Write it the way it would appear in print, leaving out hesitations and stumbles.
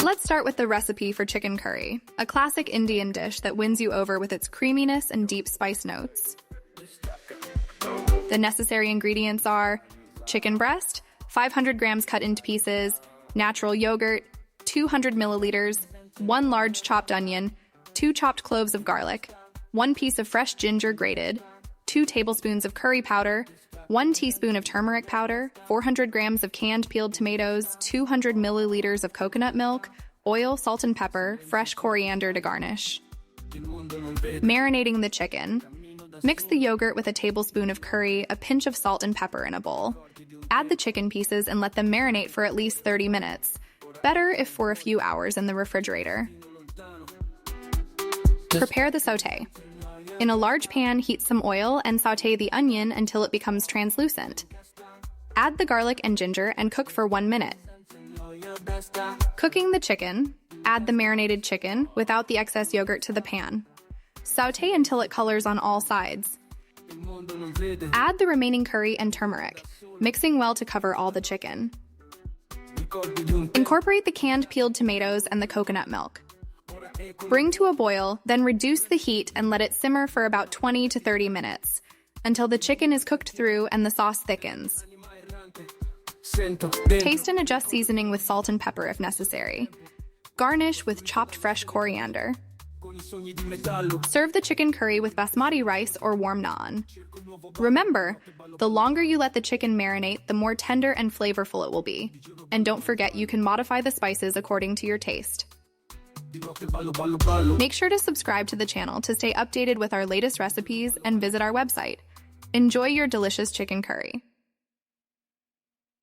Let's start with the recipe for chicken curry, a classic Indian dish that wins you over with its creaminess and deep spice notes. The necessary ingredients are chicken breast, 500 grams cut into pieces, natural yogurt, 200 milliliters, 1 large chopped onion, 2 chopped cloves of garlic, 1 piece of fresh ginger grated, 2 tablespoons of curry powder, 1 teaspoon of turmeric powder, 400 grams of canned peeled tomatoes, 200 milliliters of coconut milk, oil, salt and pepper, fresh coriander to garnish. Marinating the chicken. Mix the yogurt with a tablespoon of curry, a pinch of salt and pepper in a bowl. Add the chicken pieces and let them marinate for at least 30 minutes. Better if for a few hours in the refrigerator. Prepare the sauté. In a large pan, heat some oil and sauté the onion until it becomes translucent. Add the garlic and ginger and cook for 1 minute. Cooking the chicken, add the marinated chicken without the excess yogurt to the pan. Sauté until it colors on all sides. Add the remaining curry and turmeric, mixing well to cover all the chicken. Incorporate the canned peeled tomatoes and the coconut milk. Bring to a boil, then reduce the heat and let it simmer for about 20 to 30 minutes, until the chicken is cooked through and the sauce thickens. Taste and adjust seasoning with salt and pepper if necessary. Garnish with chopped fresh coriander. Serve the chicken curry with basmati rice or warm naan. Remember, the longer you let the chicken marinate, the more tender and flavorful it will be. And don't forget you can modify the spices according to your taste. Make sure to subscribe to the channel to stay updated with our latest recipes and visit our website. Enjoy your delicious chicken curry.